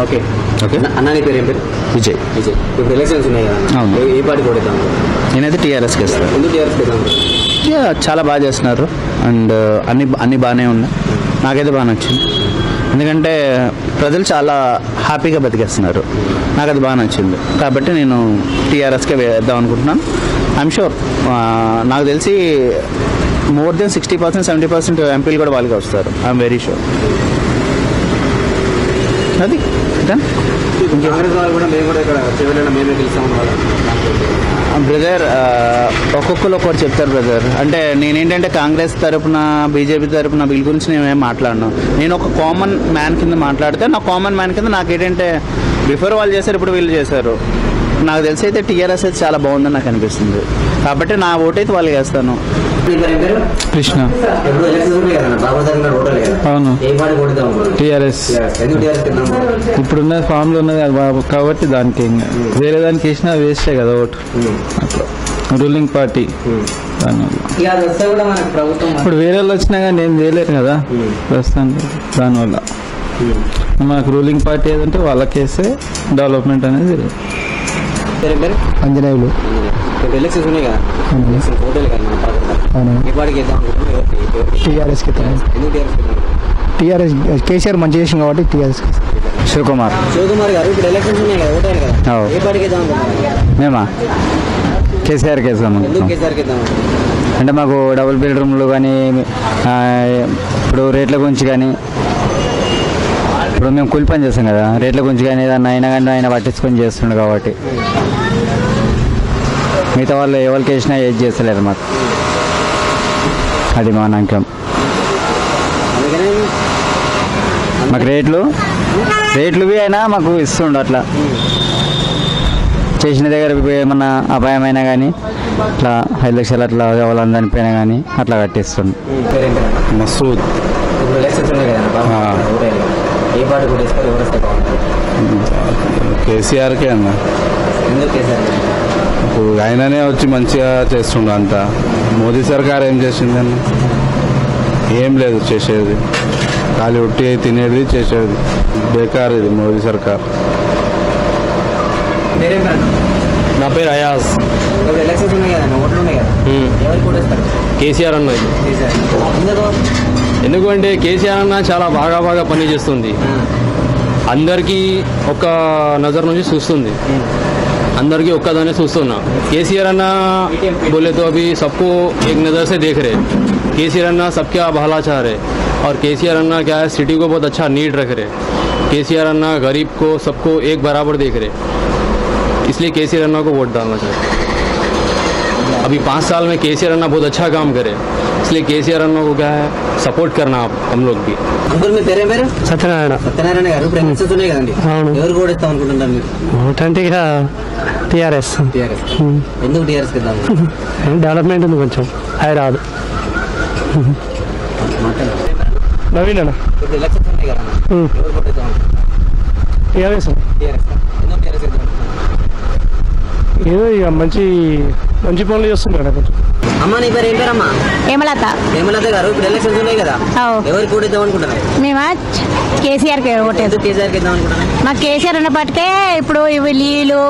Okay okay. అన్న నీ పేరు ఏం పేరు? విజయ్. విజయ్, ఇప్పుడు ఎలక్షన్స్ ఉన్నాయి కదా, ఏ పార్టీ కొడతాం? నేనైతే టీఆర్ఎస్కి వేస్తాను. ఎందుకు టీఆర్ఎస్కి వేద్దాం? చాలా బాగా చేస్తున్నారు అండ్ అన్ని బాగానే ఉన్నాయి. నాకైతే బాగా నచ్చింది, ఎందుకంటే ప్రజలు చాలా హ్యాపీగా బతికేస్తున్నారు. నాకు అది బాగా నచ్చింది కాబట్టి నేను టీఆర్ఎస్కే వేద్దాం అనుకుంటున్నాను. ఐఎమ్ షూర్, నాకు తెలిసి మోర్ దెన్ 60%, 70% ఎంపీలు కూడా వాళ్ళకి వస్తారు. I'm very sure. అది బ్రదర్, ఒక్కొక్కరు ఒక్కటి చెప్తారు బ్రదర్. అంటే నేనేంటంటే కాంగ్రెస్ తరపున, బీజేపీ తరపున వీళ్ళ గురించి నేనేం మాట్లాడను. నేను ఒక కామన్ మ్యాన్ కింద మాట్లాడితే, నా కామన్ మ్యాన్ కింద నాకేంటంటే బిఫోర్ వాళ్ళు చేశారు, ఇప్పుడు వీళ్ళు చేశారు. నాకు తెలిసి అయితే టీఆర్ఎస్ అయితే చాలా బాగుందని నాకు అనిపిస్తుంది కాబట్టి నా ఓటైతే వాళ్ళకి వేస్తాను. కృష్ణ. అవును, టీఆర్ఎస్. ఇప్పుడున్న ఫామ్ లో ఉన్నది కాబట్టి దానికి వేరే దానికి వేసినా వేస్టే కదా ఓటు. అట్లా రూలింగ్ పార్టీ ఇప్పుడు వేరే వాళ్ళు వచ్చినా కానీ నేను చేయలేరు కదా ప్రస్తుతానికి. దానివల్ల మనకు రూలింగ్ పార్టీ ఏదంటే వాళ్ళకేస్తే డెవలప్మెంట్ అనేది. అంజనేయులు. టీఆర్ఎస్ కేసీఆర్ మంచి చేసింది కాబట్టి టీఆర్ఎస్. శివకుమార్. శివకుమార్ గారు, ఇప్పుడు ఎలక్షన్స్ ఉన్నాయి కదా, ఓటారు కదా, ఏ పార్టీకి వేద్దాం? మేమా కేసీఆర్కి వేద్దాం. అంటే మాకు డబుల్ బెడ్రూమ్లు కానీ, ఇప్పుడు రేట్ల గురించి కానీ, ఇప్పుడు మేము కూలి పని చేస్తాం కదా, రేట్ల గురించి కానీ ఏదన్నా అయినా కానీ ఆయన పట్టించుకొని చేస్తుండే కాబట్టి. మిగతా వాళ్ళు ఎవరికి వేసినా ఏది చేస్తలేరు మాకు. అది మా నమ్మకం. మాకు రేట్లు అయినా మాకు ఇస్తుండు. అట్లా చేసిన దగ్గర ఏమన్నా అపాయమైనా కానీ అట్లా 5 లక్షలు అట్లా ఎవరని చనిపోయినా కానీ అట్లా కట్టిస్తుండు. మసూద్. కేసీఆర్కే అన్న. ఇప్పుడు ఆయననే వచ్చి మంచిగా చేస్తుండ అంతా. మోదీ సర్కార్ ఏం చేసిందన్న? ఏం లేదు చేసేది, ఖాళీ ఉట్టి తినేది చేసేది. బేకార్ ఇది మోదీ సర్కార్. నా పేరు అయాజ్. కేసీఆర్ అన్న. ఎందుకంటే కేసీఆర్ అన్న చాలా బాగా పని చేస్తుంది. అందరికీ ఒక నజర్ నుంచి చూస్తుంది, అందరికీ ఒక్కదానే చూస్తున్నా. కేసీఆर अन्ना बोले तो अभी सबको एक नज़र से देख रहे. केसीआर अन्ना सबका भला चाह रहे और केसीआर अन्ना क्या है, सिटी को बहुत अच्छा नीड रख रहे. केसीआर अन्ना गरीब को सबको एक बराबर देख रहे, इसलिए केसीआर अन्ना को वोट डालना चाहिए. अभी 5 साल में केसीआर अन्ना बहुत अच्छा काम करे, इसलिए केसीआर अन्ना को क्या है సపోర్ట్ करना हम लोग भी. అంకుల్ మీ పేరేం పేరు? సత్యనారాయణ. సత్యనారాయణ గారు, ఇప్పుడు ఎలక్షన్స్ ఉన్నాయి కదండి, ఎవరు కూడా ఇస్తాం అనుకుంటున్నారు మీరు? ఓటంటే ఇక టీఆర్ఎస్. ఎందుకు టీఆర్ఎస్కి ఇద్దాం? డెవలప్మెంట్ ఉంది కొంచెం, అది రాదు. నవీన్ అన్న. ఇప్పుడు ఎలక్షన్స్ ఉన్నాయి కదా, ఎవరు కూడా ఇద్దాం? టీఆర్ఎస్. ఎందుకు టీఆర్ఎస్ ఇద్దాం? ఏదో ఇక మంచి పనులు చేస్తున్నాడు కొంచెం. అమ్మ నీ పేరు ఏం పేరమ్మా? హేమలత. హేమలత గారు, ఇప్పుడు ఎలక్షన్స్ ఉన్నాయి కదా, ఎవరికి కూడా ఇద్దాం అనుకుంటున్నారు? మేమా కేసీఆర్కి ఓటేది. కేసీఆర్కి ఇద్దాం అనుకుంటున్నాను. మాకు కేసీఆర్ ఉన్నప్పటికే ఇప్పుడు ఇవి నీళ్ళు,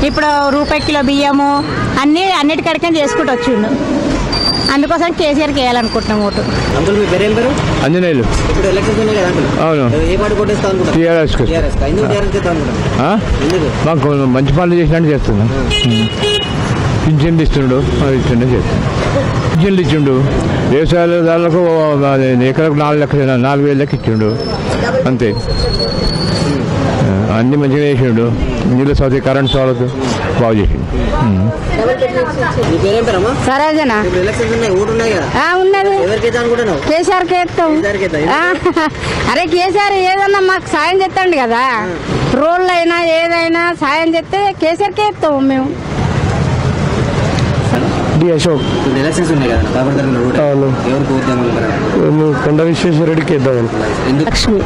ఇప్పుడు రూపాయి కిలో బియ్యము అన్నిటికడికే చేసుకుంటూ వచ్చిండు. అందుకోసం కేసీఆర్కి వేయాలనుకుంటున్నాం ఓటు. అంకుల్ మీ పేరు ఏం పేరు? అంజనేయులు. ఇప్పుడు ఎలక్షన్స్ ఉన్నాయి కదా అంకుల్, అవును, ఏ పార్టీ కొట్టేస్తాం అనుకుంటున్నారు? టీఆర్ఎస్. ఎందుకు టీఆర్ఎస్ ఇద్దాం అనుకుంటున్నారు? ఎందుకు? మాకు మంచి పనులు చేసినట్టు చేస్తున్నాం. పింఛన్లు ఇస్తుండు, ఇచ్చిండు చేస్తాం. పింఛన్లు ఇచ్చిండు, వ్యవసాయదారులకు ఎకరకు 4,000 లెక్క ఇచ్చిండు, అంతే. అన్ని మంచిగా చేసిండు. నీళ్ళ సౌకర్యం, కరెంట్ సౌకర్యం బాగా చేసిండు. సరేనా ఉన్నది కేసీఆర్కి వేస్తాం. అరే కేసీఆర్ ఏదన్నా మాకు సాయం చేస్తాండి కదా, రోడ్లు అయినా ఏదైనా సాయం చేస్తే కేసీఆర్కి వేస్తాము మేము. అశోక్. కొండ విశ్వేశ్వరరెడ్డికి వేద్దాం. లక్ష్మి.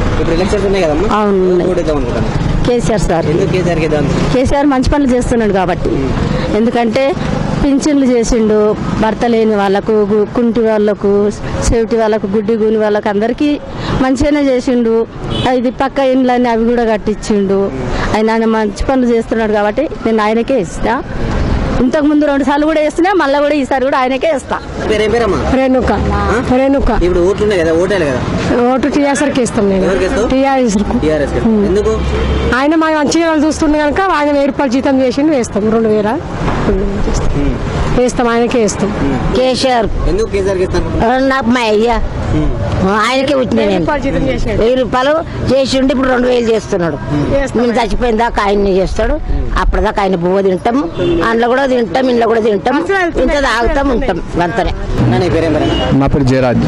కేసీఆర్ సార్. కేసీఆర్ మంచి పనులు చేస్తున్నాడు కాబట్టి. ఎందుకంటే పింఛన్లు చేసిండు, భర్త లేని వాళ్ళకు, కుంటి వాళ్ళకు, చెవిటి వాళ్ళకు, గుడ్డి గూని వాళ్ళకు అందరికీ మంచిగానే చేసిండు. ఇది పక్క ఇండ్లన్నీ అవి కూడా కట్టించిండు. ఆయన మంచి పనులు చేస్తున్నాడు కాబట్టి నేను ఆయనకే ఇస్తా. ఇంతకు ముందు 2 సార్లు కూడా వేస్తున్నా, మళ్ళీ కూడా ఈసారి కూడా ఆయనకే ఇస్తా. రేణుక. ఇప్పుడు ఓట్లు కదా, ఓటేయాలి కదా. ఓటు టీఆర్ఎస్కి ఇస్తాం. నేను టీఆర్ఎస్. ఎందుకు? ఆయన మా మంచిగా చూస్తుండే కనుక ఆయన 1000 రూపాయలు జీతం చేసిండు, వేస్తాం. 2000 వేస్తాం, ఆయనకే ఇస్తాం. కేసీఆర్. ఎందుకు కేసీఆర్ నాకు మా అయ్యా ఆయనకే వచ్చింది. 1000 రూపాయలు చేసిండు, ఇప్పుడు 2000 చేస్తున్నాడు. మేము చచ్చిపోయిన దాకా ఆయన్ని చేస్తాడు. అప్పటిదాకా ఆయన పువ్వు తింటాం, అందులో కూడా తింటాం, ఇంట్లో కూడా తింటాం, ఇంత తాగుతాం, ఉంటాం. అంతనే. నా పేరు జయరాజ్.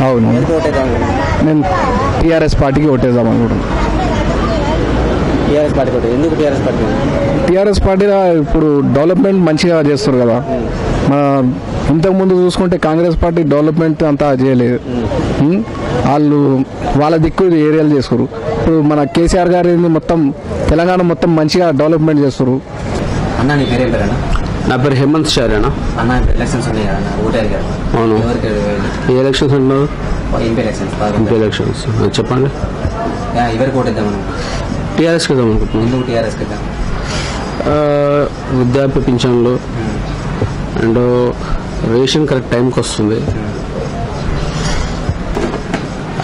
అవును, నేను టీఆర్ఎస్ పార్టీకి ఓటేద్దాం అనుకుంటున్నాను. టీఆర్ఎస్ పార్టీలో ఇప్పుడు డెవలప్మెంట్ మంచిగా చేస్తారు కదా. ఇంతకుముందు చూసుకుంటే కాంగ్రెస్ పార్టీ డెవలప్మెంట్ అంతా చేయలేదు. వాళ్ళ దిక్కు ఏరియాలు చేస్తారు. ఇప్పుడు మన కేసీఆర్ గారిని మొత్తం తెలంగాణ మొత్తం మంచిగా డెవలప్మెంట్ చేస్తారు. నా పేరు హేమంత్ షార్ అన్న. అవును, ఏ ఎలక్షన్స్ ఉన్నారు? MP elections. చెప్పండి. టీఆర్ఎస్ కదా అనుకుంటున్నాను. వృద్ధాప్య పింఛన్లు అండ్ రేషన్ కరెక్ట్ టైంకి వస్తుంది.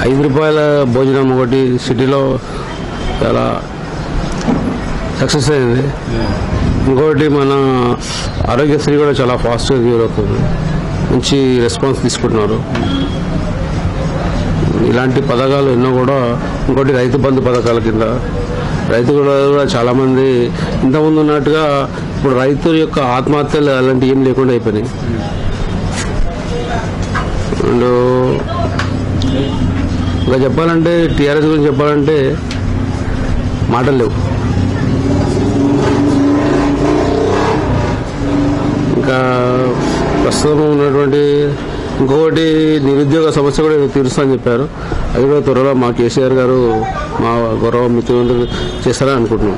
5 రూపాయల భోజనం ఒకటి సిటీలో చాలా సక్సెస్ అయింది. ఇంకోటి మన ఆరోగ్యశ్రీ కూడా చాలా ఫాస్ట్గా క్యూర్ అవుతుంది. మంచి రెస్పాన్స్ తీసుకుంటున్నారు. ఇలాంటి పథకాలు ఎన్నో కూడా. ఇంకోటి రైతు బంధు పథకాల కింద రైతులు కూడా చాలామంది ఇంతకుముందు ఉన్నట్టుగా ఇప్పుడు రైతుల యొక్క ఆత్మహత్యలు అలాంటివి ఏం లేకుండా అయిపోయినాయి. అండ్ ఇంకా చెప్పాలంటే టీఆర్ఎస్ గురించి చెప్పాలంటే మాటలు లేవు. ఇంకా ప్రస్తుతం ఉన్నటువంటి ఇంకొకటి నిరుద్యోగ సమస్య కూడా తీరుస్తామని చెప్పారు. అది కూడా త్వరలో మా కేసీఆర్ గారు మా గౌరవ ముఖ్యమంత్రి చేస్తారని అనుకుంటున్నాం.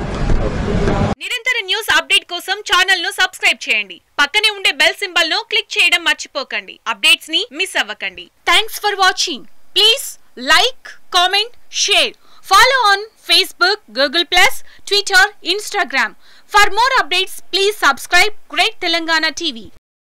నిరంతర న్యూస్ అప్డేట్ కోసం ఛానల్ ను సబ్స్క్రైబ్ చేయండి. పక్కనే ఉండే బెల్ సింబల్ ను క్లిక్ చేయడం మర్చిపోకండి. అప్డేట్స్ ని మిస్ అవ్వకండి. Thanks for watching. Please like, comment, share. Follow on Facebook, Google+, Twitter, Instagram. For more updates, please subscribe Great Telangana TV.